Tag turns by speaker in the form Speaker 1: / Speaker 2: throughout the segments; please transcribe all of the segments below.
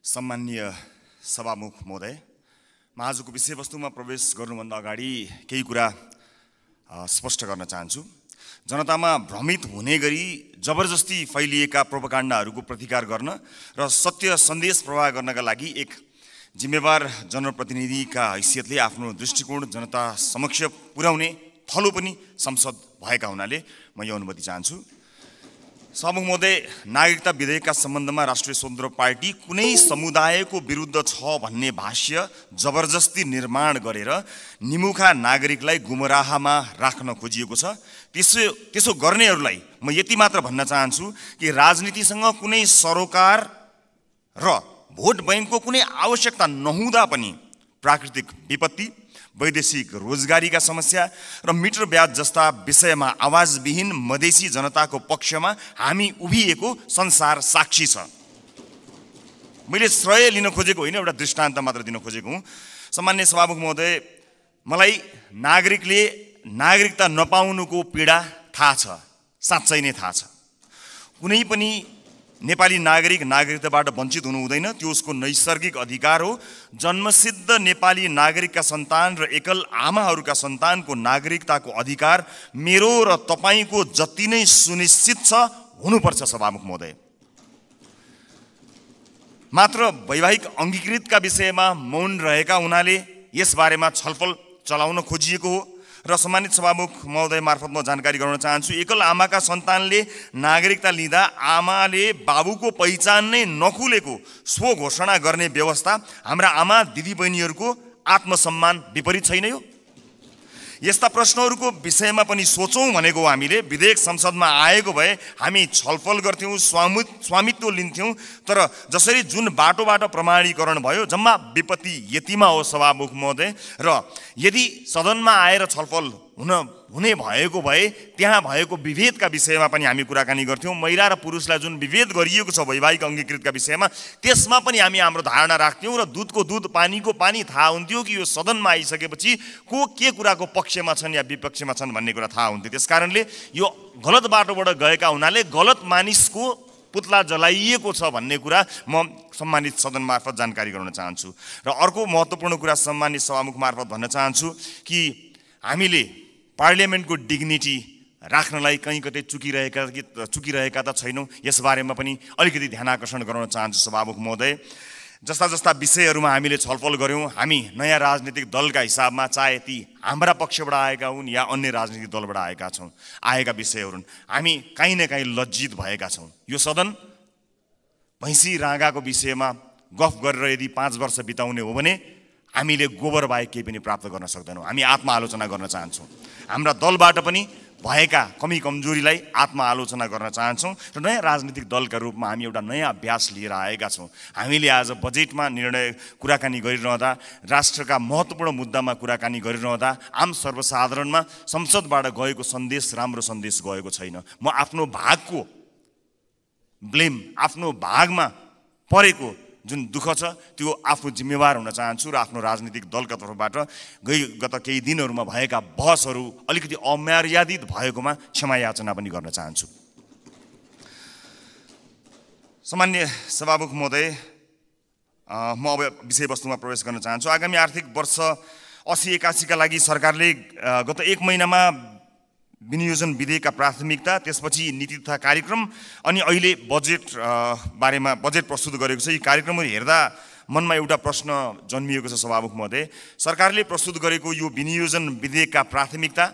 Speaker 1: सम्माननीय सभामुख महोदय, म आजको विषयवस्तुमा प्रवेश गर्नुभन्दा अगाडि केही कुरा स्पष्ट गर्न चाहन्छु। जनतामा भ्रमित हुने गरी जबरजस्ती फैलिएका प्रोपागान्डाहरूको प्रतिकार गर्न र सत्य सन्देश प्रवाह गर्नका लागि एक जिम्मेवार जनप्रतिनिधिका हैसियतले आफ्नो दृष्टिकोण जनता समक्ष पुर्याउने थलो पनि संसद भएका हुनाले म यो अनुमति चाहन्छु। सभामुख महोदय, नागरिकता विधेयकका सम्बन्धमा राष्ट्रिय स्वतन्त्र पार्टी कुनै समुदायको विरुद्ध छ भन्ने भाष्य जबरजस्ती निर्माण गरेर निमुखा नागरिकलाई गुमराहमा राख्न खोजिएको छ। त्यसो गर्नेहरूलाई म यति मात्र भन्न चाहन्छु कि राजनीतिसँग कुनै सरोकार र भोट बैंकको कुनै आवश्यकता नहुँदा पनि प्राकृतिक विपत्ति, वैदेशिक रोजगारीका समस्या र मिटर ब्याज जस्ता विषयमा आवाजविहीन मधेसी जनताको पक्षमा हामी उभिएको संसार साक्षी छ। मैले श्रेय लिन खोजेको होइन, एउटा दृष्टान्त मात्र दिन खोजेको हुँ। सम्मान्य सभामुख महोदय, मलाई नागरिकले नागरिकता नपाउनुको पीडा थाहा छ, साँच्चै नै थाहा छ। कुनै पनि नेपाली नागरिक नागरिकताबाट वञ्चित हुनु हुँदैन, त्यो उसको नैसर्गिक अधिकार हो। जन्मसिद्ध नेपाली नागरिकका सन्तान र एकल आमाहरूका सन्तानको नागरिकताको अधिकार मेरो र तपाईको जति नै सुनिश्चित छ हुनुपर्छ। सभामुख महोदय, मात्र वैवाहिक अङ्गीकृतका विषयमा मौन रहेका हुनाले यसबारेमा छलफल चलाउन खोजिएको हो र सम्मानित सभामुख महोदय मार्फत म जानकारी गराउन चाहन्छु। एकल आमाका सन्तानले नागरिकता लिँदा आमाले बाबुको पहिचान नै नखुलेको स्व घोषणा गर्ने व्यवस्था हाम्रा आमा दिदीबहिनीहरूको आत्मसम्मान विपरीत छैन यो? यस्ता प्रश्नहरूको विषयमा पनि सोचौँ भनेको हामीले। विधेयक संसदमा आएको भए हामी छलफल गर्थ्यौँ, स्वामित्व लिन्थ्यौँ, तर जसरी जुन बाटोबाट प्रमाणीकरण भयो जम्मा विपत्ति यतिमा हो। सभामुख महोदय, र यदि सदनमा आएर छलफल हुने भएको भए त्यहाँ भएको विभेदका विषयमा पनि हामी कुराकानी गर्थ्यौँ। महिला र पुरुषलाई जुन विभेद गरिएको छ वैवाहिक अङ्गीकृतका विषयमा, त्यसमा पनि हामी हाम्रो धारणा राख्थ्यौँ र दुधको दुध पानीको पानी थाहा हुन्थ्यो कि यो सदनमा आइसकेपछि को के कुराको पक्षमा छन् या विपक्षमा छन् भन्ने कुरा थाहा हुन्थ्यो। त्यसकारणले यो गलत बाटोबाट गएका हुनाले गलत मानिसको पुतला जलाइएको छ भन्ने कुरा म सम्मानित सदन मार्फत जानकारी गराउन चाहन्छु। र अर्को महत्त्वपूर्ण कुरा सम्मानित सभामुख मार्फत भन्न चाहन्छु कि हामीले पार्लियामेन्टको डिग्निटी राख्नलाई कहीँ कतै चुकिरहेका त छैनौँ, यसबारेमा पनि अलिकति ध्यान आकर्षण गराउन चाहन्छु। सभामुख महोदय, जस्ता हामीहरूले छलफल गऱ्यौँ, हामी नयाँ राजनीतिक दलका हिसाबमा, चाहे ती हाम्रा पक्षबाट आएका हुन् या अन्य राजनीतिक दलबाट आएका विषयहरू हुन्, हामी काहीँ न काहीँ लज्जित भएका छौँ। यो सदन भैँसी राँगाको विषयमा गफ गरेर यदि 5 वर्ष बिताउने हो भने हामीले गोबर बाहेक केही पनि प्राप्त गर्न सक्दैनौँ। हामी आत्मआलोचना गर्न चाहन्छौँ। हाम्रा दलबाट पनि भएका कमी कमजोरीलाई आत्मआलोचना गर्न चाहन्छौँ र नयाँ राजनीतिक दलका रूपमा हामी एउटा नयाँ अभ्यास लिएर आएका छौँ। हामीले आज बजेटमा कुराकानी गरिरहँदा, राष्ट्रका महत्त्वपूर्ण मुद्दामा कुराकानी गरिरहँदा आम सर्वसाधारणमा संसदबाट गएको सन्देश राम्रो सन्देश गएको छैन। म आफ्नो भागको ब्लेम, आफ्नो भागमा परेको जुन दुःख छ त्यो आफू जिम्मेवार हुन चाहन्छु र आफ्नो राजनीतिक दलका तर्फबाट गत केही दिनहरूमा भएका बहसहरू अलिकति अमर्यादित भएकोमा क्षमा याचना पनि गर्न चाहन्छु। सम्मान्य सभामुख महोदय, म अब विषयवस्तुमा प्रवेश गर्न चाहन्छु। आगामी आर्थिक वर्ष 80-81 का लागि सरकारले गत 1 महिनामा विनियोजन विधेयकका प्राथमिकता, त्यसपछि नीति तथा कार्यक्रम अनि अहिले बजेट बारेमा बजेट प्रस्तुत गरेको छ। यी कार्यक्रमहरू हेर्दा मनमा एउटा प्रश्न जन्मिएको छ। सभामुख महोदय, सरकारले प्रस्तुत गरेको यो विनियोजन विधेयकका प्राथमिकता,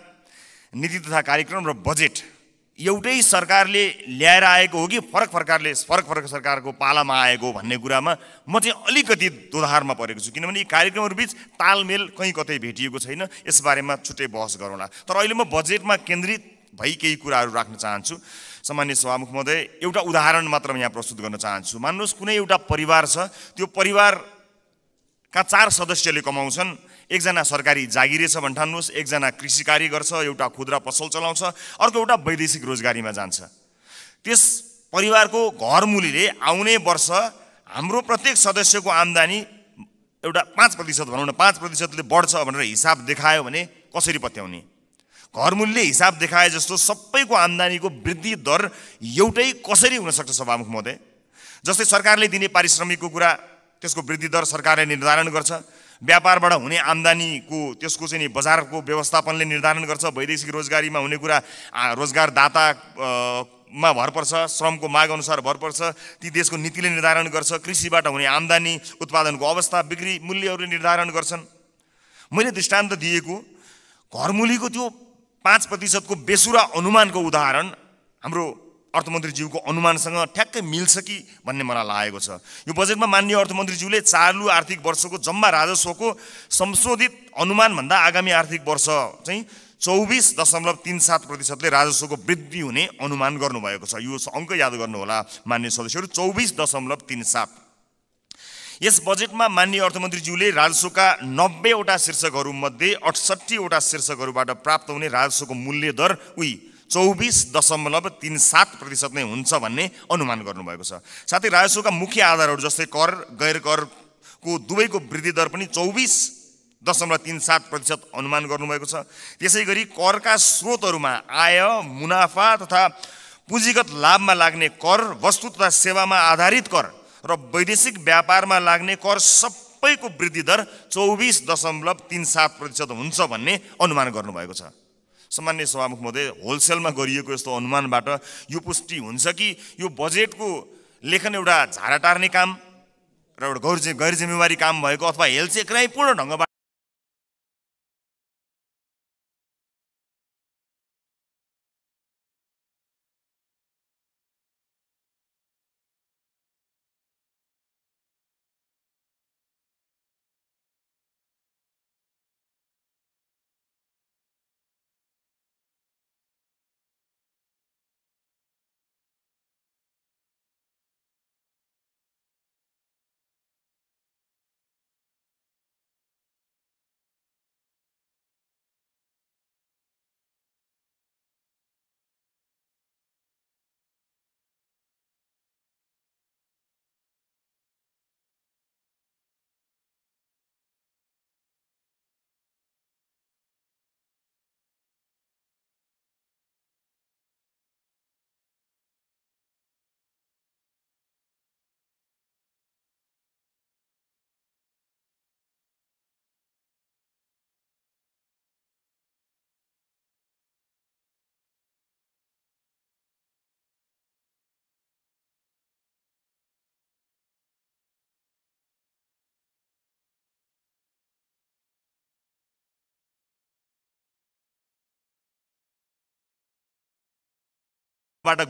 Speaker 1: नीति तथा कार्यक्रम र बजेट एउटै सरकारले ल्याएर आएको हो कि फरक सरकारको पालामा आएको भन्ने कुरामा म चाहिँ अलिकति दोधारमा परेको छु। किनभने यी कार्यक्रमहरू बीच तालमेल कहीँ कतै भेटिएको छैन। यसबारेमा छुट्टै बहस गरौँला। तर अहिले म बजेटमा केन्द्रित भई केही कुराहरू राख्न चाहन्छु। सम्मान्य सभामुख महोदय, एउटा उदाहरण मात्र यहाँ प्रस्तुत गर्न चाहन्छु। मान्नुहोस् कुनै एउटा परिवार छ, त्यो परिवारका 4 सदस्यले कमाउँछन्। एकजना सरकारी जागिरे छ भन्ठान्नुहोस्, एकजना कृषि कार्य गर्छ, एउटा खुद्रा पसल चलाउँछ, अर्को एउटा वैदेशिक रोजगारीमा जान्छ। त्यस परिवारको घरमुलीले आउने वर्ष हाम्रो प्रत्येक सदस्यको आम्दानी एउटा 5% भनौँ न, 5%ले बढ्छ भनेर हिसाब देखायो भने कसरी पत्याउने? घरमूल्य हिसाब देखाए जस्तो सबैको आम्दानीको वृद्धि दर एउटै कसरी हुन सक्छ सभामुख महोदय? जस्तै सरकारले दिने पारिश्रमिकको कुरा त्यसको वृद्धि दर सरकारले निर्धारण गर्छ। व्यापारबाट हुने आम्दानीको त्यसको चाहिँ बजारको व्यवस्थापनले निर्धारण गर्छ। वैदेशिक रोजगारीमा हुने कुरा रोजगारदातामा भर पर्छ, श्रमको माग अनुसार भर पर्छ, ती देशको नीतिले निर्धारण गर्छ। कृषिबाट हुने आम्दानी, उत्पादनको अवस्था, बिक्री मूल्यहरूले निर्धारण गर्छन्। मैले दृष्टान्त दिएको घरमूलीको त्यो 5% को बेसुरा अनुमानको उदाहरण हाम्रो अर्थमन्त्रीज्यूको अनुमानसँग ठ्याक्कै मिल्छ कि भन्ने मलाई लागेको छ। यो बजेटमा माननीय अर्थमन्त्रीज्यूले चालु आर्थिक वर्षको जम्मा राजस्वको संशोधित अनुमानभन्दा आगामी आर्थिक वर्ष चाहिँ 24.37%ले राजस्वको वृद्धि हुने अनुमान गर्नुभएको छ। यो अङ्क याद गर्नुहोला माननीय सदस्यहरू, 24.37। यस बजेटमा माननीय अर्थमन्त्रीज्यूले राजस्वका 90 वटा शीर्षकहरूमध्ये 68 वटा शीर्षकहरूबाट प्राप्त हुने राजस्वको मूल्य दर 24.37% नै हुन्छ भन्ने अनुमान गर्नुभएको छ। साथै राजस्वका मुख्य आधारहरू जस्तै कर, गैर करको दुवैको वृद्धि दर पनि 24.37% अनुमान गर्नुभएको छ। त्यसै गरी करका स्रोतहरूमा आय, मुनाफा तथा पुँजीगत लाभमा लाग्ने कर, वस्तु तथा सेवामा आधारित कर र वैदेशिक व्यापारमा लाग्ने कर सबैको वृद्धि दर 24.37% हुन्छ भन्ने अनुमान गर्नुभएको छ। सम्माननीय सभामुख महोदय, होलसेलमा गरिएको यस्तो अनुमानबाट यो पुष्टि हुन्छ कि यो बजेटको लेखन एउटा झारा टार्ने काम र एउटा गैर जिम्मेवारी काम भएको अथवा हेलचेक्राइपूर्ण ढङ्गबाट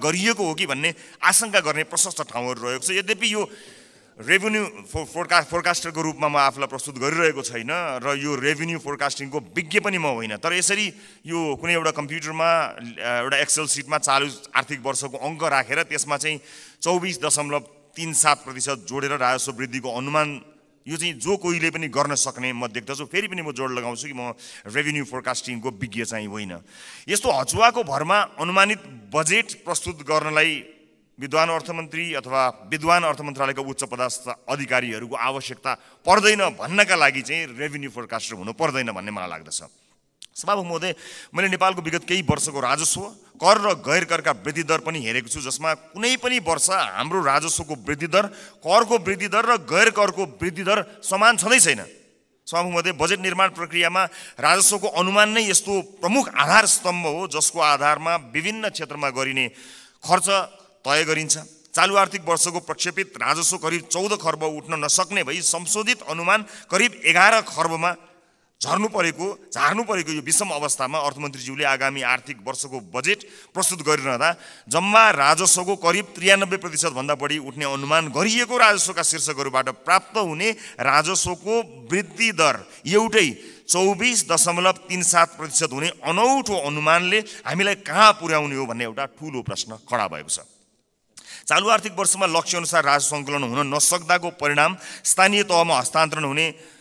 Speaker 1: गरिएको हो कि भन्ने आशंका गर्ने प्रशस्त ठाउँहरू रहेको छ। यद्यपि यो रेभिन्यू फोरकास्टरको रूपमा म आफूलाई प्रस्तुत गरिरहेको छैन र यो रेभिन्यू फोरकास्टिङको विज्ञ पनि म होइन, तर यसरी यो कुनै एउटा कम्प्युटरमा एउटा एक्सेल सिटमा चालु आर्थिक वर्षको अङ्क राखेर त्यसमा चाहिँ 24.37% जोडेर राजस्व वृद्धिको अनुमान यो चाहिँ जो कोहीले पनि गर्न सक्ने म देख्दछु। फेरि पनि म जोड लगाउँछु कि म रेभिन्यू फोरकास्टिङको विज्ञ चाहिँ होइन। यस्तो हचुवाको भरमा अनुमानित बजेट प्रस्तुत गर्नलाई विद्वान अर्थमन्त्री अथवा विद्वान अर्थ मन्त्रालयका उच्च पदस्थ अधिकारीहरूको आवश्यकता पर्दैन भन्नका लागि चाहिँ रेभिन्यू फोरकास्टर हुनु पर्दैन भन्ने मलाई लाग्दछ। सभामुख महोदय, मैले नेपालको विगत केही वर्षको राजस्व, कर र गैर करका वृद्धि दर पनि हेरेको छु, जसमा कुनै पनि वर्ष हाम्रो राजस्वको वृद्धि दर, करको वृद्धि दर र गैर करको वृद्धि दर समान छँदै छैन। सभामुख महोदय, बजेट निर्माण प्रक्रियामा राजस्वको अनुमान नै यस्तो प्रमुख आधार स्तम्भ हो जसको आधारमा विभिन्न क्षेत्रमा गरिने खर्च तय गरिन्छ। चालु आर्थिक वर्षको प्रक्षेपित राजस्व करिब 14 खर्ब उठ्न नसक्ने भई संशोधित अनुमान करिब 11 खर्बमा झार्नु परेको यो विषम अवस्थामा अर्थमन्त्रीज्यूले आगामी आर्थिक वर्षको बजेट प्रस्तुत गरिरहँदा जम्मा राजस्वको करिब 93% भन्दा बढी उठ्ने अनुमान गरिएको राजस्वका शीर्षकहरूबाट प्राप्त हुने राजस्वको वृद्धि दर एउटै 24.37% हुने अनौठो अनुमानले हामीलाई कहाँ पुर्याउने हो भन्ने एउटा ठूलो प्रश्न खडा भएको छ। चालु आर्थिक वर्षमा लक्ष्य अनुसार राजस्व सङ्कलन हुन नसक्दाको परिणाम स्थानीय तहमा हस्तान्तरण हुने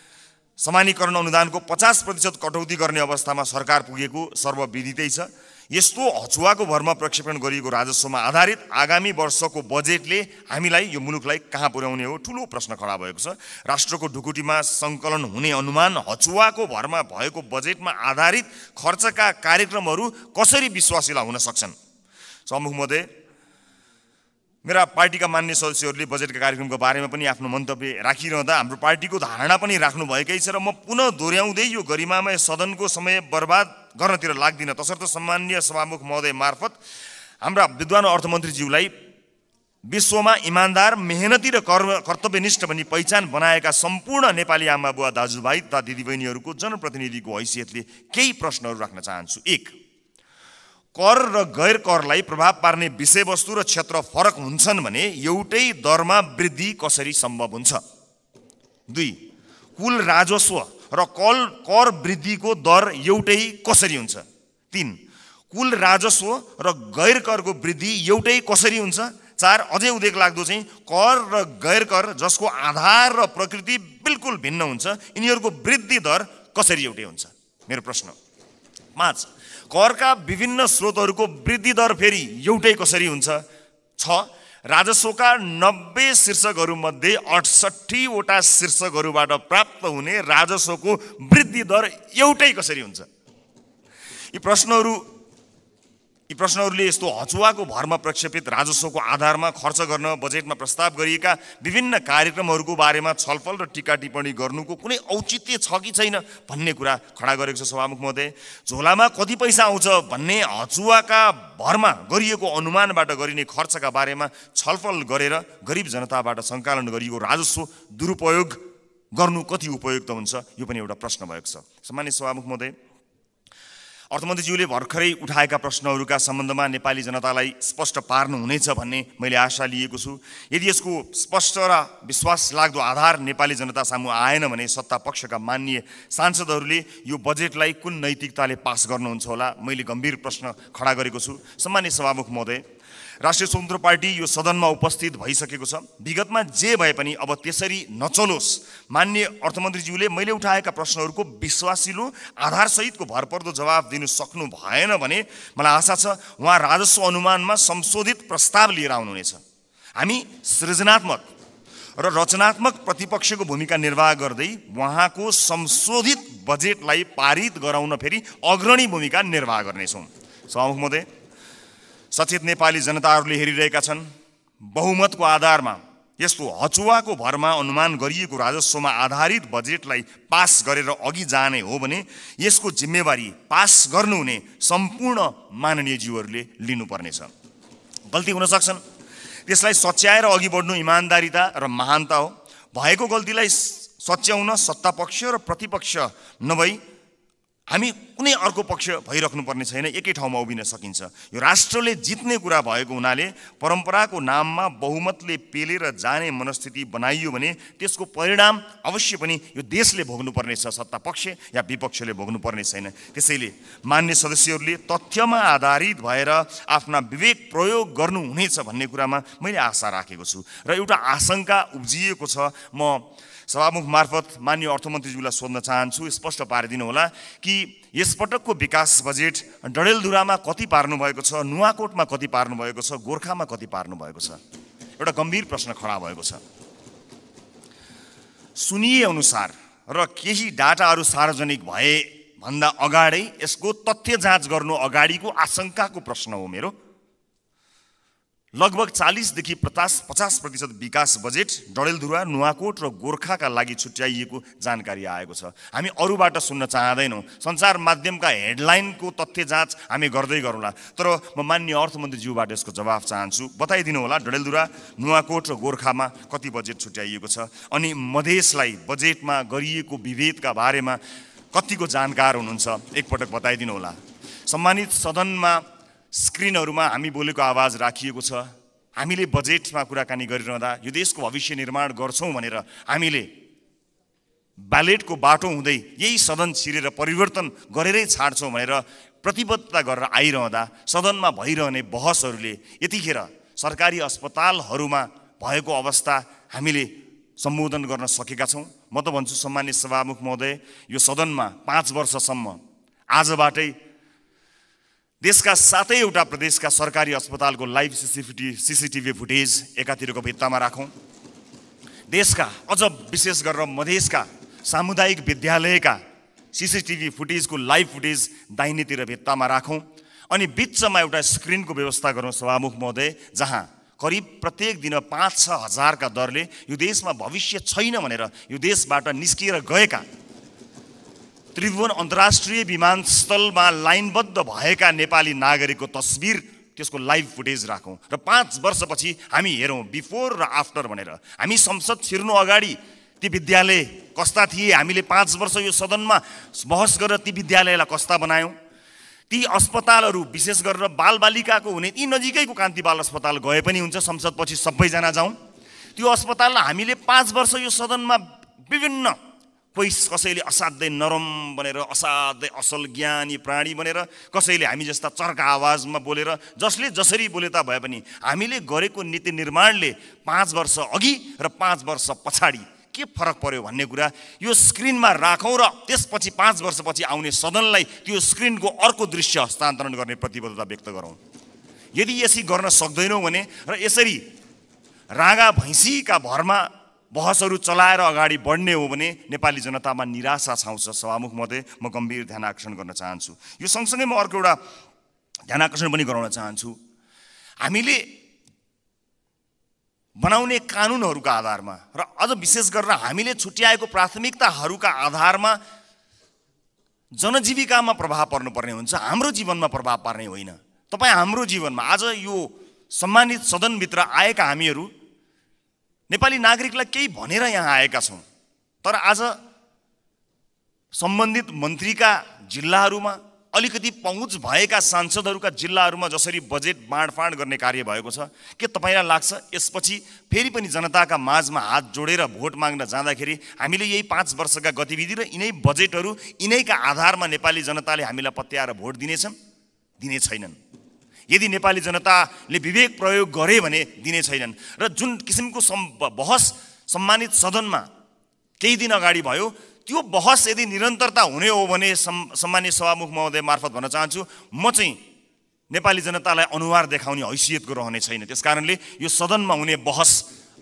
Speaker 1: समानीकरण अनुदानको 50% कटौती गर्ने अवस्थामा सरकार पुगेको सर्वविदितै छ। यस्तो हचुवाको भरमा प्रक्षेपण गरिएको राजस्वमा आधारित आगामी वर्षको बजेटले हामीलाई यो मुलुकलाई कहाँ पुर्याउने हो ठूलो प्रश्न खडा भएको छ। राष्ट्रको ढुकुटीमा सङ्कलन हुने अनुमान हचुवाको भरमा भएको बजेटमा आधारित खर्चका कार्यक्रमहरू कसरी विश्वासिला हुन सक्छन्? सभामुख महोदय, मेरा पार्टीका मान्य सदस्यहरूले बजेटका कार्यक्रमको बारेमा पनि आफ्नो मन्तव्य राखिरहँदा हाम्रो पार्टीको धारणा पनि राख्नुभएकै छ र म पुनः दोहोऱ्याउँदै यो गरिमामय सदनको समय बर्बाद गर्नतिर लाग्दिनँ। तसर्थ सम्माननीय सभामुख महोदय मार्फत हाम्रा विद्वान अर्थमन्त्रीज्यूलाई विश्वमा इमान्दार, मेहनती र कर्तव्यनिष्ठ भनी पहिचान बनाएका सम्पूर्ण नेपाली आमा बुवा दाजुभाइ तथा दिदीबहिनीहरूको जनप्रतिनिधिको हैसियतले केही प्रश्नहरू राख्न चाहन्छु। 1, कर र गैर करलाई प्रभाव पार्ने विषयवस्तु र क्षेत्र फरक हुन्छन् भने एउटै दरमा वृद्धि कसरी सम्भव हुन्छ? 2, कुल राजस्व र कर वृद्धिको दर एउटै कसरी हुन्छ? 3, कुल राजस्व र गैर करको वृद्धि एउटै कसरी हुन्छ? 4, अझै उदेक लाग्दो चाहिँ कर र गैर कर जसको आधार र प्रकृति बिल्कुल भिन्न हुन्छ, यिनीहरूको वृद्धि दर कसरी एउटै हुन्छ? मेरो प्रश्न। 5, करका विभिन्न स्रोतहरूको वृद्धि दर फेरि एउटै कसरी हुन्छ? 6, राजस्वका 90 शीर्षकहरूमध्ये 68 वटा शीर्षकहरूबाट प्राप्त हुने राजस्वको वृद्धि दर एउटै कसरी हुन्छ? यी प्रश्नहरूले यस्तो हचुवाको भरमा प्रक्षेपित राजस्वको आधारमा खर्च गर्न बजेटमा प्रस्ताव गरिएका विभिन्न कार्यक्रमहरूको बारेमा छलफल र टीका टिप्पणी गर्नुको कुनै औचित्य छ कि छैन भन्ने कुरा खडा गरेको छ सभामुख महोदय। झोलामा कति पैसा आउँछ भन्ने हचुवाका भरमा गरिएको अनुमानबाट गरिने खर्चका बारेमा छलफल गरेर गरिब जनताबाट सङ्कलन गरिएको राजस्व दुरुपयोग गर्नु कति उपयुक्त हुन्छ, यो पनि एउटा प्रश्न भएको छ। सम्मानित सभामुख महोदय, अर्थमन्त्रीज्यूले भर्खरै उठाएका प्रश्नहरूका सम्बन्धमा नेपाली जनतालाई स्पष्ट पार्नु हुनेछ भन्ने मैले आशा लिएको छु। यदि यसको स्पष्ट र विश्वास लाग्दो आधार नेपाली जनता सामु आएन भने सत्ता पक्षका माननीय सांसदहरूले यो बजेटलाई कुन नैतिकताले पास गर्नुहुन्छ होला, मैले गम्भीर प्रश्न खडा गरेको छु। सम्मानित सभामुख महोदय, राष्ट्रिय स्वतन्त्र पार्टी यो सदनमा उपस्थित भइसकेको छ। विगतमा जे भए पनि अब त्यसरी नचलोस्। माननीय अर्थमन्त्रीज्यूले मैले उठाएका प्रश्नहरूको विश्वासिलो आधारसहितको भरपर्दो जवाब दिनु सक्नु भएन भने मलाई आशा छ उहाँ राजस्व अनुमानमा संशोधित प्रस्ताव लिएर आउनुहुनेछ। हामी सृजनात्मक र रचनात्मक प्रतिपक्षको भूमिका निर्वाह गर्दै उहाँको संशोधित बजेटलाई पारित गराउन फेरि अग्रणी भूमिका निर्वाह गर्नेछौँ। सभामुख महोदय, सचेत नेपाली जनताहरूले हेरिरहेका छन्। बहुमतको आधारमा यस्तो हचुवाको भरमा अनुमान गरिएको राजस्वमा आधारित बजेटलाई पास गरेर अघि जाने हो भने यसको जिम्मेवारी पास गर्नुहुने सम्पूर्ण माननीयज्यूहरूले लिनुपर्नेछ। गल्ती हुन सक्छन्, त्यसलाई सच्याएर अघि बढ्नु इमान्दारिता र महानता हो। भएको गल्तीलाई सच्याउन सत्तापक्ष र प्रतिपक्ष नभई हामी कुनै अर्को पक्ष भइराख्नु पर्ने छैन, एकै ठाउँमा उभिन सकिन्छ। यो राष्ट्रले जित्ने कुरा भएको हुनाले परम्पराको नाममा बहुमतले पेलेर जाने मनस्थिति बनाइयो भने त्यसको परिणाम अवश्य पनि यो देशले भोग्नुपर्नेछ, सत्तापक्ष या विपक्षले भोग्नुपर्ने छैन। त्यसैले मान्य सदस्यहरूले तथ्यमा आधारित भएर आफ्ना विवेक प्रयोग गर्नुहुनेछ भन्ने कुरामा मैले आशा राखेको छु र एउटा आशंका उब्जिएको छ। म सभामुख मार्फत मान्य अर्थमन्त्रीज्यूलाई सोध्न चाहन्छु, स्पष्ट पारिदिनु होला कि यसपटकको विकास बजेट डडेलधुरामा कति पार्नु भएको छ, नुवाकोटमा कति पार्नु भएको छ, गोर्खामा कति पार्नु भएको छ? एउटा गम्भीर प्रश्न खडा भएको छ। सुनिए अनुसार र केही डाटाहरू सार्वजनिक भए भन्दा अगाडै यसको तथ्य जाँच गर्नु अगाडिको आशंकाको प्रश्न हो मेरो। लगभग 40 देखि 50% विकास बजेट डडेलधुरा, नुवाकोट र गोर्खाका लागि छुट्याइएको जानकारी आएको छ। हामी अरूबाट सुन्न चाहदैनौँ। सञ्चार माध्यमका हेडलाइनको तथ्य जाँच हामी गर्दै गरौँला, तर म मान्य अर्थमन्त्रीज्यूबाट यसको जवाफ चाहन्छु। बताइदिनु होला डडेलधुरा, नुवाकोट र गोर्खामा कति बजेट छुट्याइएको छ, अनि मधेसलाई बजेटमा गरिएको विभेदका बारेमा कतिको जानकार हुनुहुन्छ, एकपटक बताइदिनु होला। सम्मानित सदनमा स्क्रिनहरूमा हामी बोलेको आवाज राखिएको छ। हामीले बजेटमा कुराकानी गरिरहँदा यो देशको भविष्य निर्माण गर्छौँ भनेर हामीले ब्यालेटको बाटो हुँदै यही सदन छिरेर परिवर्तन गरेरै छाड्छौँ भनेर प्रतिबद्धता गरेर आइरहँदा सदनमा भइरहने बहसहरूले यतिखेर सरकारी अस्पतालहरूमा भएको अवस्था हामीले सम्बोधन गर्न सकेका छौँ। म त भन्छु सम्मानित सभामुख महोदय, यो सदनमा 5 वर्षसम्म आजबाटै देशका 7वटा प्रदेशका सरकारी अस्पतालको लाइभ सीसीटीभी फुटेज एकातिरको भित्तामा राखौँ। देशका अझ विशेष गरेर मधेसका सामुदायिक विद्यालयका सीसीटीभी फुटेजको लाइभ फुटेज दाहिनेतिर भित्तामा राखौँ, अनि बिचमा एउटा स्क्रिनको व्यवस्था गरौँ सभामुख महोदय, जहाँ करिब प्रत्येक दिन 5-6 हजारका दरले यो देशमा भविष्य छैन भनेर यो देशबाट निस्किएर गएका, त्रिभुवन अन्तर्राष्ट्रिय विमानस्थलमा लाइनबद्ध भएका नेपाली नागरिकको तस्बिर, त्यसको लाइभ फुटेज राखौँ र 5 वर्षपछि हामी हेरौँ बिफोर र आफ्टर भनेर। हामी संसद छिर्नु अगाडि ती विद्यालय कस्ता थिए, हामीले 5 वर्ष यो सदनमा बहस गरेर ती विद्यालयलाई कस्ता बनायौँ। ती अस्पतालहरू विशेष गरेर बालबालिकाको हुने ती नजिकैको कान्ति बाल अस्पताल गए पनि हुन्छ, संसदपछि सबैजना जाउँ। त्यो अस्पताललाई हामीले 5 वर्ष यो सदनमा विभिन्न, कोही कसैले असाध्यै नरम भनेर, असाध्यै असल ज्ञानी प्राणी भनेर, कसैले हामी जस्ता चर्का आवाजमा बोलेर, जसले जसरी बोले ता भए पनि हामीले गरेको नीति निर्माणले 5 वर्ष अघि र 5 वर्ष पछाडि के फरक पर्यो भन्ने कुरा यो स्क्रिनमा राखौँ र त्यसपछि 5 वर्षपछि आउने सदनलाई त्यो स्क्रिनको अर्को दृश्य हस्तान्तरण गर्ने प्रतिबद्धता व्यक्त गरौँ। यदि यसरी गर्न सक्दैनौँ भने र यसरी रागा भैँसीका भरमा बहसहरू चलाएर अगाडि बढ्ने हो भने नेपाली जनतामा निराशा छाउँछ। सभामुख महोदय, म गम्भीर ध्यान आकर्षण गर्न चाहन्छु। यो सँगसँगै म अर्को एउटा ध्यान आकर्षण पनि गराउन चाहन्छु। हामीले बनाउने कानुनहरूका आधारमा र अझ विशेष गरेर हामीले छुट्याएको प्राथमिकताहरूका आधारमा जनजीविकामा प्रभाव पर्नुपर्ने हुन्छ, हाम्रो जीवनमा प्रभाव पार्ने होइन। तपाईँ हाम्रो जीवनमा आज यो सम्मानित सदनभित्र आएका हामीहरू नेपाली नागरिकलाई केही भनेर यहाँ आएका छौँ, तर आज सम्बन्धित मन्त्रीका जिल्लाहरूमा, अलिकति पहुँच भएका सांसदहरूका जिल्लाहरूमा जसरी बजेट बाँडफाँड गर्ने कार्य भएको छ, के तपाईँलाई लाग्छ यसपछि फेरि पनि जनताका माझमा हात जोडेर भोट माग्न जाँदाखेरि हामीले यही 5 वर्षका गतिविधि र यिनै बजेटहरू, यिनैका आधारमा नेपाली जनताले हामीलाई पत्याएर भोट दिनेछन्? दिने छैनन्। यदि नेपाली जनताले विवेक प्रयोग गरे भने दिने छैनन्। र जुन किसिमको बहस सम्मानित सदनमा केही दिन अगाडि भयो, त्यो बहस यदि निरन्तरता हुने हो भने सम्मानित सभामुख महोदय मार्फत भन्न चाहन्छु, म चाहिँ नेपाली जनतालाई अनुहार देखाउने हैसियतको रहने छैन। त्यसकारणले यो सदनमा हुने बहस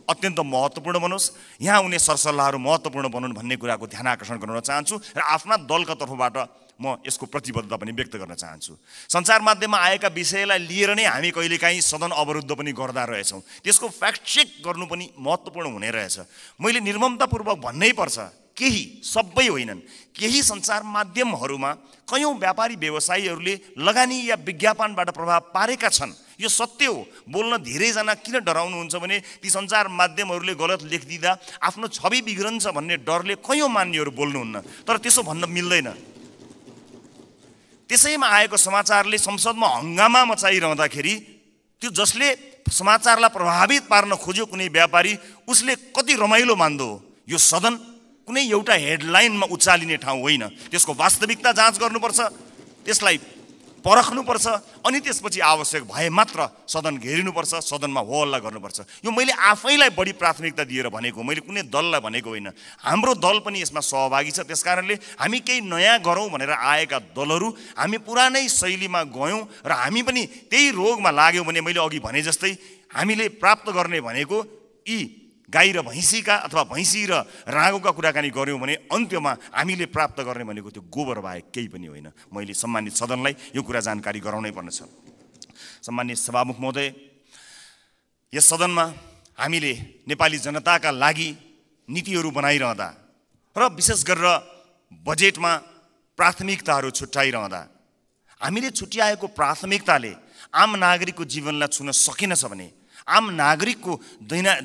Speaker 1: अत्यन्त महत्त्वपूर्ण बनोस्, यहाँ हुने सरसल्लाहहरू महत्त्वपूर्ण बनुन् भन्ने कुराको ध्यान आकर्षण गराउन चाहन्छु र आफ्ना दलका तर्फबाट म यसको प्रतिबद्धता पनि व्यक्त गर्न चाहन्छु। सञ्चार माध्यममा आएका विषयलाई लिएर नै हामी कहिलेकाहीँ सदन अवरुद्ध पनि गर्दा रहेछौँ। त्यसको फ्याक्ट चेक गर्नु पनि महत्त्वपूर्ण हुने रहेछ। मैले निर्ममतापूर्वक भन्नै पर्छ, केही, सबै होइनन्, केही सञ्चार माध्यमहरूमा कयौँ व्यापारी व्यवसायीहरूले लगानी या विज्ञापनबाट प्रभाव पारेका छन्। यो सत्य हो। बोल्न धेरैजना किन डराउनुहुन्छ भने ती सञ्चार माध्यमहरूले गलत लेखिदिँदा आफ्नो छवि बिग्रन्छ भन्ने डरले कयौँ मान्यहरू बोल्नुहुन्न, तर त्यसो भन्न मिल्दैन। त्यसैमा आएको समाचारले संसदमा हङ्गामा मचाइरहँदाखेरि त्यो जसले समाचारलाई प्रभावित पार्न खोज्यो कुनै व्यापारी, उसले कति रमाइलो मान्दो हो। यो सदन कुनै एउटा हेडलाइनमा उचालिने ठाउँ होइन। त्यसको वास्तविकता जाँच गर्नुपर्छ, त्यसलाई परख्नुपर्छ, अनि त्यसपछि आवश्यक भए मात्र सदन घेरिनुपर्छ, सदनमा हो हल्ला गर्नुपर्छ। यो मैले आफैलाई बढी प्राथमिकता दिएर भनेको, मैले कुनै दललाई भनेको होइन। हाम्रो दल पनि यसमा सहभागी छ। त्यसकारणले हामी केही नयाँ गरौँ भनेर आएका दलहरू हामी पुरानै शैलीमा गयौँ र हामी पनि त्यही रोगमा लाग्यौँ भने मैले अघि भने जस्तै हामीले प्राप्त गर्ने भनेको यी गाई र भैँसीका अथवा भैँसी र राँगोका कुराकानी गऱ्यौँ भने अन्त्यमा हामीले प्राप्त गर्ने भनेको त्यो गोबर बाहेक केही पनि होइन। मैले सम्मानित सदनलाई यो कुरा जानकारी गराउनै पर्नेछ। सम्मानित सभामुख महोदय, यस सदनमा हामीले नेपाली जनताका लागि नीतिहरू बनाइरहँदा र विशेष गरेर बजेटमा प्राथमिकताहरू छुट्याइरहँदा हामीले छुट्याएको प्राथमिकताले आम नागरिकको जीवनलाई छुन सकेनछ भने, आम नागरिकको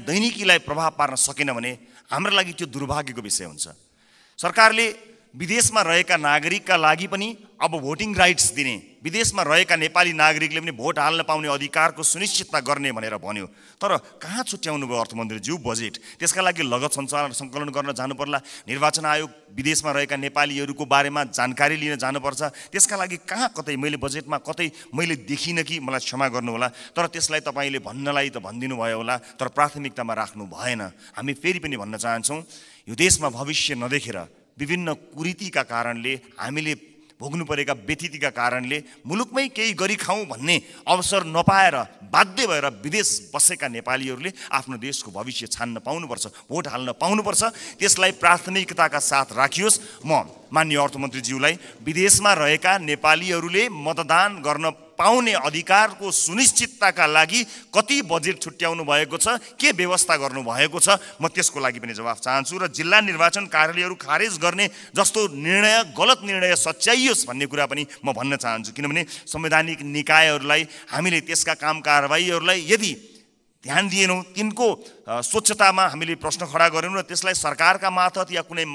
Speaker 1: दैनिकीलाई प्रभाव पार्न सकेन भने हाम्रो लागि त्यो दुर्भाग्यको विषय हुन्छ। सरकारले विदेशमा रहेका नागरिकका लागि पनि अब भोटिङ राइट्स दिने, विदेशमा रहेका नेपाली नागरिकले पनि भोट हाल्न पाउने अधिकारको सुनिश्चितता गर्ने भनेर भन्यो। तर कहाँ छुट्याउनु भयो अर्थमन्त्रीज्यू बजेट? त्यसका लागि लगत सङ्कलन गर्न जानु पर्ला। निर्वाचन आयोग विदेशमा रहेका नेपालीहरूको बारेमा जानकारी लिन जानुपर्छ। त्यसका लागि कहाँ कतै मैले बजेटमा कतै मैले देखिनँ कि, मलाई क्षमा गर्नुहोला, तर त्यसलाई तपाईँले भन्नलाई त भनिदिनु भयो होला, तर प्राथमिकतामा राख्नु भएन। हामी फेरि पनि भन्न चाहन्छौँ, यो देशमा भविष्य नदेखेर विभिन्न कुरीतिका कारणले, हामीले भोग्नु परेका व्यथितिका कारणले मुलुकमै केही गरी खाउँ भन्ने अवसर नपाएर बाध्य भएर विदेश बसेका नेपालीहरूले आफ्नो देशको भविष्य छान्न पाउनुपर्छ, भोट हाल्न पाउनुपर्छ। त्यसलाई प्राथमिकताका साथ राखियोस्। म माननीय अर्थमन्त्रीज्यूलाई विदेशमा रहेका नेपालीहरूले मतदान गर्न पाउने अधिकारको सुनिश्चितताका लागि कति बजेट छुट्याउनु भएको छ, के व्यवस्था गर्नुभएको छ, म त्यसको लागि पनि जवाफ चाहन्छु। र जिल्ला निर्वाचन कार्यालयहरू खारेज गर्ने जस्तो निर्णय गलत निर्णय सच्याइयोस् भन्ने कुरा पनि म भन्न चाहन्छु। किनभने संवैधानिक निकायहरूलाई हामीले त्यसका काम कारबाहीहरूलाई यदि ध्यान दिएनौँ, तिनको स्वच्छतामा हामीले प्रश्न खडा गरेनौँ र त्यसलाई सरकारका मार्फत या कुनै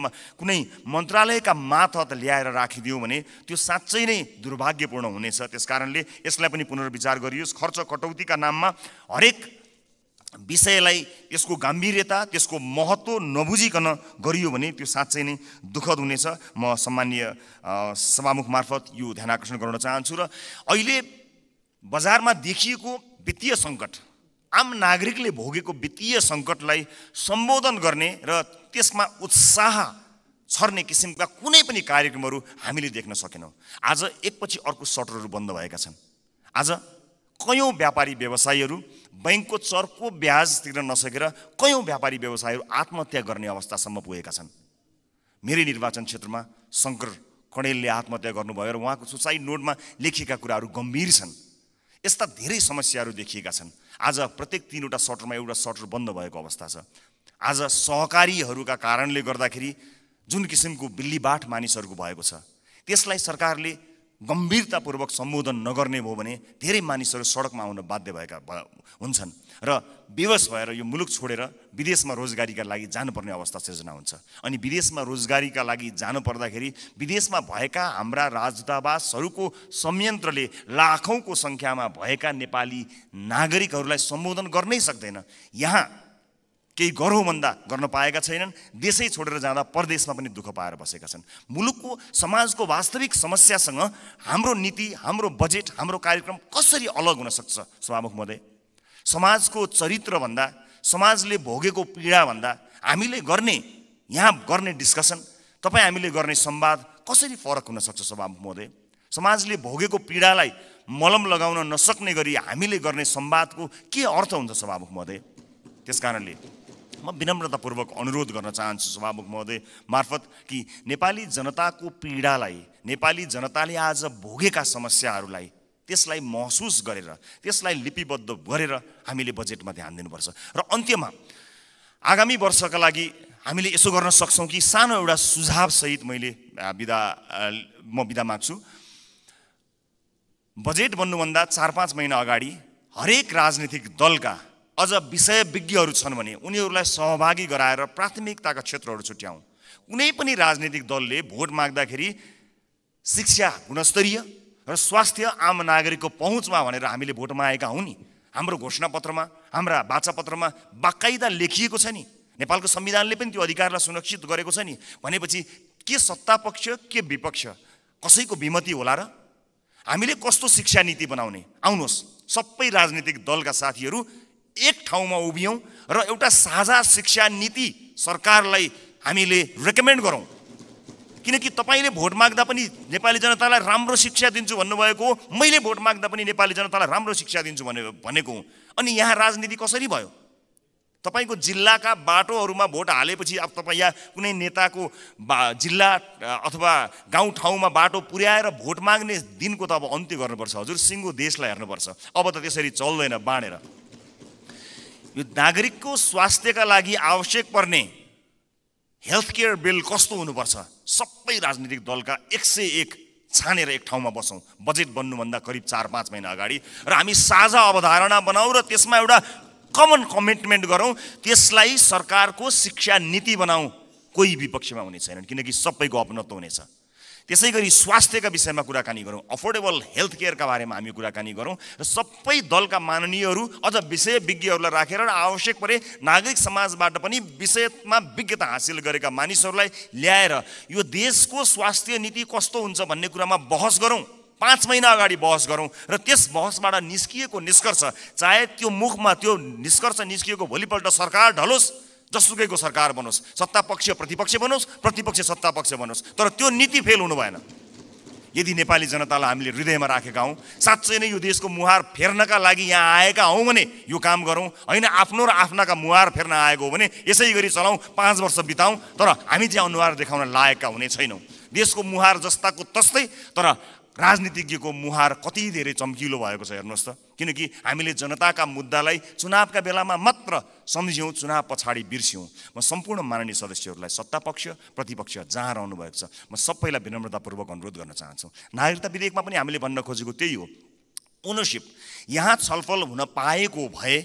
Speaker 1: मन्त्रालयका मार्फत ल्याएर राखिदियौँ भने त्यो साँच्चै नै दुर्भाग्यपूर्ण हुनेछ। त्यसकारणले यसलाई पनि पुनर्विचार गरियोस्। खर्च कटौतीका नाममा हरेक विषयलाई यसको गम्भीरता, त्यसको महत्त्व नबुझिकन गरियो भने त्यो साँच्चै नै दुःखद हुनेछ। म सम्मानीय सभामुख मार्फत यो ध्यान आकर्षण गर्न चाहन्छु। र अहिले बजारमा देखिएको वित्तीय सङ्कट, आम नागरिकले भोगेको वित्तीय सङ्कटलाई सम्बोधन गर्ने र त्यसमा उत्साह छर्ने किसिमका कुनै पनि कार्यक्रमहरू हामीले देख्न सकेनौँ। आज एकपछि अर्को सटरहरू बन्द भएका छन्। आज कयौँ व्यापारी व्यवसायीहरू बैंकको चर्को ब्याज तिर्न नसकेर कयौँ व्यापारी व्यवसायीहरू आत्महत्या गर्ने अवस्थासम्म पुगेका छन्। मेरै निर्वाचन क्षेत्रमा शङ्कर कणेलले आत्महत्या गर्नुभयो र उहाँको सुसाइड नोटमा लेखिएका कुराहरू गम्भीर छन्। यस्ता धेरै समस्याहरू देखिएका छन्। आज प्रत्येक 3वटा सटरमा एउटा सटर बन्द भएको अवस्था छ। आज सहकारीहरूका कारणले गर्दाखेरि जुन किसिमको बिल्लीबाट मानिसहरूको भएको छ, त्यसलाई सरकारले गम्भीरतापूर्वक सम्बोधन नगर्ने भयो भने धेरै मानिसहरू सडकमा आउन बाध्य भएका हुन्छन् र बेवस भएर यो मुलुक छोडेर विदेशमा रोजगारीका लागि जानुपर्ने अवस्था सिर्जना हुन्छ। अनि विदेशमा रोजगारीका लागि जानु पर्दाखेरि विदेशमा भएका हाम्रा राजदूतावासहरूको संयन्त्रले लाखौँको सङ्ख्यामा भएका नेपाली नागरिकहरूलाई सम्बोधन गर्नै सक्दैन। यहाँ केही गरौँ भन्दा गर्न पाएका छैनन्। देशै छोडेर जाँदा परदेशमा पनि दुःख पाएर बसेका छन्। मुलुकको समाजको वास्तविक समस्यासँग हाम्रो नीति, हाम्रो बजेट, हाम्रो कार्यक्रम कसरी अलग हुन सक्छ? सभामुख महोदय, समाजको चरित्रभन्दा, समाजले भोगेको पीडाभन्दा हामीले यहाँ गर्ने डिस्कसन, तपाईँ हामीले गर्ने संवाद कसरी फरक हुन सक्छ? सभामुख महोदय, समाजले भोगेको पीडालाई मलम लगाउन नसक्ने गरी हामीले गर्ने संवादको के अर्थ हुन्छ? सभामुख महोदय, त्यसकारणले म विनम्रतापूर्वक अनुरोध गर्न चाहन्छु सभामुख महोदय मार्फत कि नेपाली जनताको पीडालाई, नेपाली जनताले आज भोगेका समस्याहरूलाई त्यसलाई महसुस गरेर, त्यसलाई लिपिबद्ध गरेर हामीले बजेटमा ध्यान दिनुपर्छ। र अन्त्यमा आगामी वर्षका लागि हामीले यसो गर्न सक्छौँ कि सानो एउटा सुझावसहित म बिदा माग्छु। बजेट बन्नुभन्दा 4-5 महिना अगाडि हरेक राजनीतिक दलका अझ विषयविज्ञहरू छन् भने उनीहरूलाई सहभागी गराएर प्राथमिकताका क्षेत्रहरू छुट्याउँ। कुनै पनि राजनीतिक दलले भोट माग्दाखेरि शिक्षा गुणस्तरीय र स्वास्थ्य आम नागरिकको पहुँचमा भनेर हामीले भोट मागेका हौँ नि। हाम्रो घोषणापत्रमा, हाम्रा वाचापत्रमा बाकाइदा लेखिएको छ नि। नेपालको संविधानले पनि त्यो अधिकारलाई सुरक्षित गरेको छ नि। भनेपछि के सत्ता पक्ष के विपक्ष कसैको विमति होला र? हामीले कस्तो शिक्षा नीति बनाउने? आउनुहोस् सबै राजनीतिक दलका साथीहरू एक ठाउँमा उभियौँ र एउटा साझा शिक्षा नीति सरकारलाई हामीले रेकमेन्ड गरौँ। किनकि तपाईँले भोट माग्दा पनि नेपाली जनतालाई राम्रो शिक्षा दिन्छु भन्नुभएको हो, मैले भोट माग्दा पनि नेपाली जनतालाई राम्रो शिक्षा दिन्छु भनेको हो। अनि यहाँ राजनीति कसरी भयो? तपाईँको जिल्लाका बाटोहरूमा भोट हालेपछि अब तपाईँ या कुनै नेताको जिल्ला अथवा गाउँठाउँमा बाटो पुर्याएर भोट माग्ने दिनको त अब अन्त्य गर्नुपर्छ। हजुर सिङ्गो देशलाई हेर्नुपर्छ। अब त त्यसरी चल्दैन बाँडेर। यो नागरिकको स्वास्थ्यका लागि आवश्यक पर्ने हेल्थ केयर बिल कस्तो हुनुपर्छ? सबै राजनीतिक दलका 101 छानेर एक ठाउँमा बसौँ बजेट बन्नुभन्दा करिब 4-5 महिना अगाडि र हामी साझा अवधारणा बनाऊ र त्यसमा एउटा कमन कमिटमेन्ट गरौँ। त्यसलाई सरकारको शिक्षा नीति बनाऊ। कोही विपक्षमा हुने छैनन् किनकि सबैको अपनत्व हुनेछ। त्यसै गरी स्वास्थ्यका विषयमा कुराकानी गरौँ, अफोर्डेबल हेल्थ केयरका बारेमा हामी कुराकानी गरौँ र सबै दलका माननीयहरू अझ विषयविज्ञहरूलाई राखेर र आवश्यक परे नागरिक समाजबाट पनि विषयमा विज्ञता हासिल गरेका मानिसहरूलाई ल्याएर यो देशको स्वास्थ्य नीति कस्तो हुन्छ भन्ने कुरामा बहस गरौँ। 5 महिना अगाडि बहस गरौँ र त्यस बहसबाट निस्किएको निष्कर्ष, चाहे त्यो मुखमा त्यो निष्कर्ष निस्किएको भोलिपल्ट सरकार ढलोस्, जसुकैको सरकार बनोस्, सत्ता पक्ष प्रतिपक्ष बनोस्, प्रतिपक्ष सत्ता पक्ष बनोस्, तर त्यो नीति फेल हुनु भएन। यदि नेपाली जनतालाई हामीले हृदयमा राखेका हौँ, साँच्चै नै यो देशको मुहार फेर्नका लागि यहाँ आएका हौँ भने यो काम गरौँ। होइन आफ्नो र आफ्नाका मुहार फेर्न आएको हो भने यसै गरी चलाउँ, 5 वर्ष बिताउँ, तर हामी चाहिँ अनुहार देखाउन लायकका हुने छैनौँ। देशको मुहार जस्ताको तस्तै, तर राजनीतिज्ञको मुहार कति धेरै चम्किलो भएको छ हेर्नुहोस् त। किनकि हामीले जनताका मुद्दालाई चुनावका बेलामा मात्र सम्झ्यौँ, चुनाव पछाडि बिर्स्यौँ। म सम्पूर्ण माननीय सदस्यहरूलाई, सत्तापक्ष प्रतिपक्ष जहाँ रहनु भएको छ, म सबैलाई विनम्रतापूर्वक अनुरोध गर्न चाहन्छु। नागरिकता विधेयकमा पनि हामीले भन्न खोजेको त्यही हो। ओनरसिप यहाँ छलफल हुन पाएको भए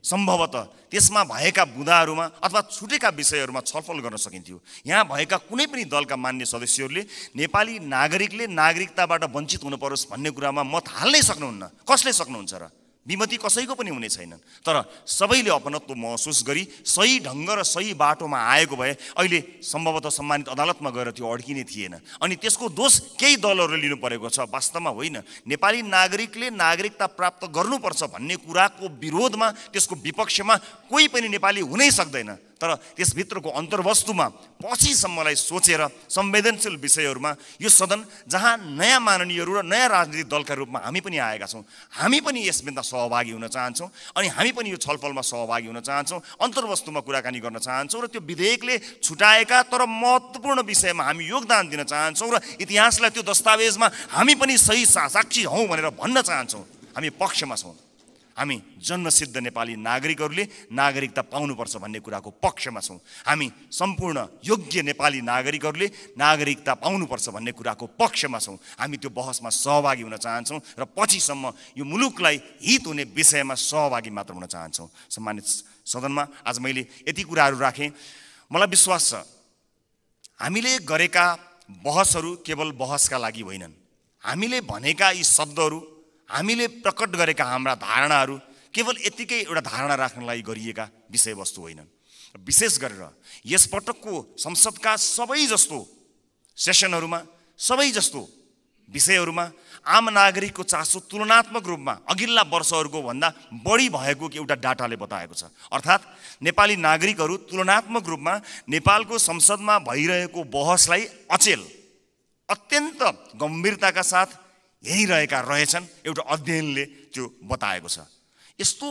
Speaker 1: सम्भवतः त्यसमा भएका बुँदाहरूमा अथवा छुटेका विषयहरूमा छलफल गर्न सकिन्थ्यो। यहाँ भएका कुनै पनि दलका मान्य सदस्यहरूले नेपाली नागरिकले नागरिकताबाट वञ्चित हुन परोस् भन्ने कुरामा मत हाल्नै सक्नुहुन्न। कसले सक्नुहुन्छ र? विमति कसैको पनि हुने छैनन्। तर सबैले अपनत्व महसुस गरी सही ढङ्ग र सही बाटोमा आएको भए अहिले सम्भवतः सम्मानित अदालतमा गएर त्यो अड्किने थिएन। अनि त्यसको दोष केही दलहरूले लिनु परेको छ, वास्तवमा होइन। नेपाली नागरिकले नागरिकता प्राप्त गर्नुपर्छ भन्ने कुराको विरोधमा, त्यसको विपक्षमा कोही पनि नेपाली हुनै सक्दैन। तर त्यसभित्रको अन्तर्वस्तुमा पछिसम्मलाई सोचेर संवेदनशील विषयहरूमा यो सदन जहाँ नयाँ माननीयहरू र नयाँ राजनीतिक दलका रूपमा हामी पनि आएका छौँ, हामी पनि यसमा सहभागी हुन चाहन्छौँ अनि हामी पनि यो छलफलमा सहभागी हुन चाहन्छौँ, अन्तर्वस्तुमा कुराकानी गर्न चाहन्छौँ र त्यो विधेयकले छुटाएका तर महत्त्वपूर्ण विषयमा हामी योगदान दिन चाहन्छौँ र इतिहासलाई त्यो दस्तावेजमा हामी पनि सही साक्षी हौँ भनेर भन्न चाहन्छौँ। हामी पक्षमा छौँ। हामी जन्मसिद्ध नेपाली नागरिकहरूले नागरिकता पाउनुपर्छ भन्ने कुराको पक्षमा छौँ। हामी सम्पूर्ण योग्य नेपाली नागरिकहरूले नागरिकता पाउनुपर्छ भन्ने कुराको पक्षमा छौँ। हामी त्यो बहसमा सहभागी हुन चाहन्छौँ र पछिसम्म यो मुलुकलाई हित हुने विषयमा सहभागी मात्र हुन चाहन्छौँ। सम्मानित सदनमा आज मैले यति कुराहरू राखेँ। मलाई विश्वास छ हामीले गरेका बहसहरू केवल बहसका लागि होइनन्। हामीले भनेका यी शब्दहरू, हामीले प्रकट गरेका हाम्रा धारणाहरू केवल यतिकै एउटा धारणा राख्नलाई गरिएका विषयवस्तु होइनन्। विशेष गरेर यसपटकको संसदका सबै जस्तो सेसनहरूमा, सबै जस्तो विषयहरूमा आम नागरिकको चासो तुलनात्मक रूपमा अघिल्ला वर्षहरूको भन्दा बढी भएको एउटा डाटाले बताएको छ। अर्थात् नेपाली नागरिकहरू तुलनात्मक रूपमा नेपालको संसदमा भइरहेको बहसलाई अचेल, अत्यन्त गम्भीरताका साथ हेरिरहेका रहेछन्। एउटा अध्ययनले त्यो बताएको छ। यस्तो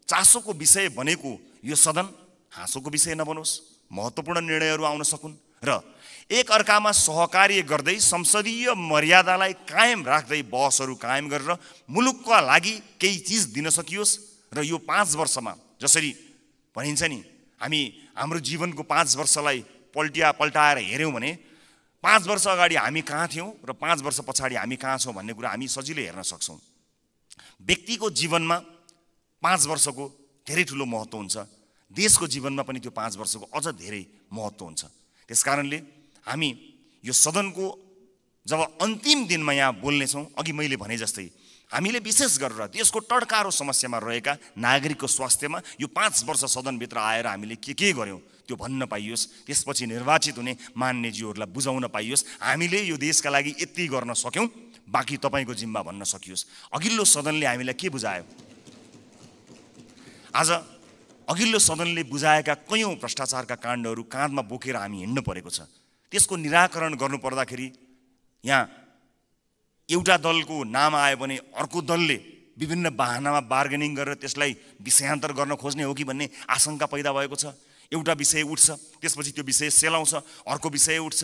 Speaker 1: चासोको विषय बनेको यो सदन हाँसोको विषय नबनोस्, महत्त्वपूर्ण निर्णयहरू आउन सकुन् र एक अर्कामा सहकार्य गर्दै संसदीय मर्यादालाई कायम राख्दै बहसहरू कायम गरेर मुलुकका लागि केही चिज दिन सकियोस्। र यो 5 वर्षमा जसरी भनिन्छ नि, हामी हाम्रो जीवनको 5 वर्षलाई पल्टाएर हेऱ्यौँ भने 5 वर्ष अगाडि हामी कहाँ थियौँ र 5 वर्ष पछाडि हामी कहाँ छौँ भन्ने कुरा हामी सजिलै हेर्न सक्छौँ। व्यक्तिको जीवनमा 5 वर्षको धेरै ठुलो महत्त्व हुन्छ। देशको जीवनमा पनि त्यो 5 वर्षको अझ धेरै महत्त्व हुन्छ। त्यसकारणले हामी यो सदनको जब अन्तिम दिनमा यहाँ बोल्नेछौँ, अघि मैले भने जस्तै हामीले विशेष गरेर देशको टड्कारो समस्यामा रहेका नागरिकको स्वास्थ्यमा यो 5 वर्ष सदनभित्र आएर हामीले के गर्यौँ त्यो भन्न पाइयोस्। त्यसपछि निर्वाचित हुने मान्यज्यूहरूलाई बुझाउन पाइयोस् हामीले यो देशका लागि यति गर्न सक्यौँ, बाँकी तपाईँको जिम्मा भन्न सकियोस्। अघिल्लो सदनले हामीलाई के बुझायो? आज अघिल्लो सदनले बुझाएका कयौँ भ्रष्टाचारका काण्डहरू काँधमा बोकेर हामी हिँड्नु परेको छ। त्यसको निराकरण गर्नुपर्दाखेरि यहाँ एउटा दलको नाम आयो भने अर्को दलले विभिन्न बाहनामा बार्गेनिङ गरेर त्यसलाई विषयान्तर गर्न खोज्ने हो कि भन्ने आशंका पैदा भएको छ। एउटा विषय उठ्छ, त्यसपछि त्यो विषय सेलाउँछ, अर्को विषय उठ्छ।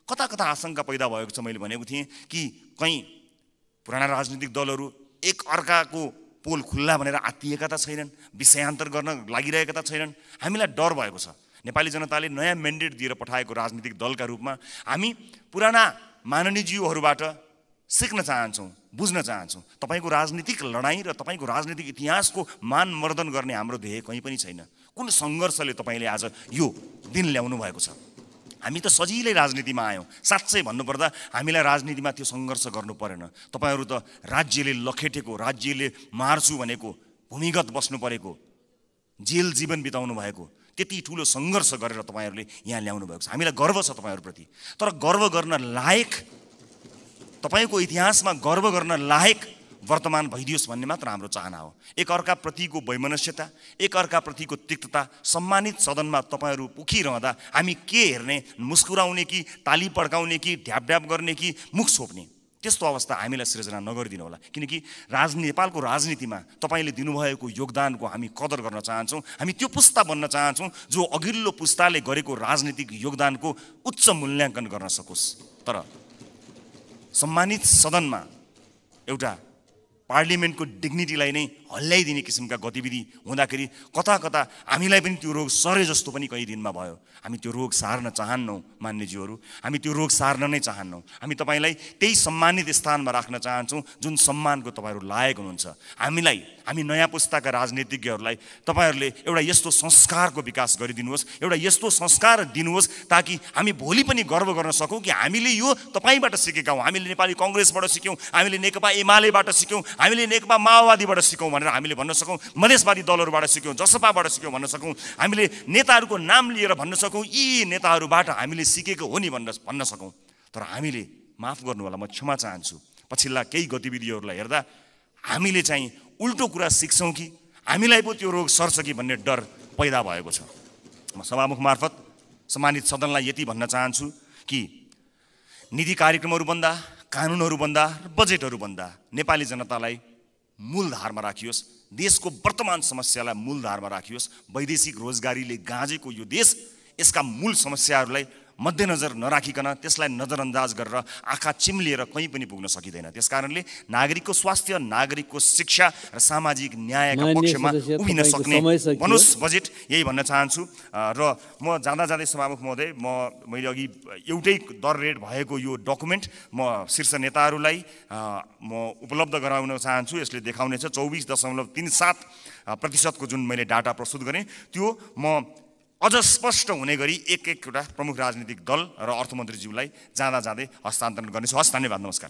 Speaker 1: कता कता आशंका पैदा भएको छ। मैले भनेको थिएँ कि कहीँ पुराना राजनीतिक दलहरू एक अर्काको पोल खुल्ला भनेर आत्तिएका त छैनन्, विषयान्तर गर्न लागिरहेका त छैनन्। हामीलाई डर भएको छ। नेपाली जनताले नयाँ म्यान्डेट दिएर पठाएको राजनीतिक दलका रूपमा हामी पुराना माननीयज्यूहरूबाट सिक्न चाहन्छौँ, बुझ्न चाहन्छौँ। तपाईँको राजनीतिक लडाइँ र तपाईँको राजनीतिक इतिहासको मानमर्दन गर्ने हाम्रो ध्येय कहीँ पनि छैन। कुन सङ्घर्षले तपाईँले आज यो दिन ल्याउनु भएको छ? हामी त सजिलै राजनीतिमा आयौँ। साँच्चै भन्नुपर्दा हामीलाई राजनीतिमा त्यो सङ्घर्ष गर्नु परेन। तपाईँहरू त राज्यले लखेटेको, राज्यले मार्छु भनेको, भूमिगत बस्नु परेको, जेल जीवन बिताउनु भएको त्यति ठुलो सङ्घर्ष गरेर तपाईँहरूले यहाँ ल्याउनु भएको छ। हामीलाई गर्व छ तपाईँहरूप्रति। तर गर्व गर्न लायक, तपाईँको इतिहासमा गर्व गर्न लायक वर्तमान भइदियोस् भन्ने मात्र हाम्रो चाहना हो। एक अर्काप्रतिको वैमनस्यता, एक अर्काप्रतिको तिक्तता सम्मानित सदनमा तपाईँहरू पुखिरहँदा हामी के हेर्ने, मुस्कुराउने कि ताली पड्काउने कि ढ्याप गर्ने कि मुख छोप्ने, त्यस्तो अवस्था हामीलाई सृजना नगरिदिनु होला। किनकि नेपालको राजनीतिमा तपाईँले दिनुभएको योगदानको हामी कदर गर्न चाहन्छौँ। हामी त्यो पुस्ता बन्न चाहन्छौँ जो अघिल्लो पुस्ताले गरेको राजनीतिक योगदानको उच्च मूल्याङ्कन गर्न सकोस्। तर सम्मानित सदनमा एउटा पार्लिमेन्टको डिग्निटीलाई नै हल्लाइदिने किसिमका गतिविधि हुँदाखेरि कता कता हामीलाई पनि त्यो रोग सरे जस्तो पनि कहीँ दिनमा भयो। हामी त्यो रोग सार्न चाहन्नौँ मान्यज्यूहरू, हामी त्यो रोग सार्न नै चाहन्नौँ। हामी तपाईँलाई त्यही सम्मानित स्थानमा राख्न चाहन्छौँ जुन सम्मानको तपाईँहरू लायक हुनुहुन्छ। हामी नयाँ पुस्ताका राजनीतिज्ञहरूलाई तपाईँहरूले एउटा यस्तो संस्कारको विकास गरिदिनुहोस्, एउटा यस्तो संस्कार दिनुहोस् ताकि हामी भोलि पनि गर्व गर्न सकौँ कि हामीले यो तपाईँबाट सिकेका हौँ। हामीले नेपाली कङ्ग्रेसबाट सिक्यौँ, हामीले नेकपा एमालेबाट सिक्यौँ, हामीले नेकपा माओवादीबाट सिक्यौँ भनेर हामीले भन्न सकौँ, मधेसवादी दलहरूबाट सिक्यौँ, जसपाबाट सिक्यौँ भन्न सकौँ, हामीले नेताहरूको नाम लिएर भन्न सकौँ यी नेताहरूबाट हामीले सिकेको हो नि भन्न सकौँ। तर हामीले, माफ गर्नु होला, म क्षमा चाहन्छु, पछिल्ला केही गतिविधिहरूलाई हेर्दा हामीले चाहिँ उल्टो कुरा सिक्छौँ कि हामीलाई पो त्यो रोग सर्छ कि भन्ने डर पैदा भएको छ। म सभामुख मार्फत सम्मानित सदनलाई यति भन्न चाहन्छु कि नीति कार्यक्रमहरू बन्दा, कानुनहरू बन्दा र बजेटहरू बन्दा नेपाली जनतालाई मूलधारमा राखियोस्, देशको वर्तमान समस्यालाई मूलधारमा राखियोस्। वैदेशिक रोजगारीले गाँजेको यो देश यसका मूल समस्याहरूलाई मध्यनजर नराखिकन त्यसलाई नजरअन्दाज गरेर आँखा चिम्लिएर कहीँ पनि पुग्न सकिँदैन। त्यसकारणले नागरिकको स्वास्थ्य, नागरिकको शिक्षा र सामाजिक न्यायका पक्षमा उभिन सक्ने बनोस् बजेट, यही भन्न चाहन्छु। र म जाँदा जाँदै सभामुख महोदय, मैले अघि एउटै दर रेट भएको यो डकुमेन्ट म शीर्ष नेताहरूलाई म उपलब्ध गराउन चाहन्छु। यसले देखाउनेछ 24.37% जुन मैले डाटा प्रस्तुत गरेँ त्यो म अझ स्पष्ट हुने गरी एक-एकवटा प्रमुख राजनीतिक दल र अर्थमन्त्रीज्यूलाई जाँदा जाँदै हस्तान्तरण गर्नेछु। हस्, धन्यवाद, नमस्कार।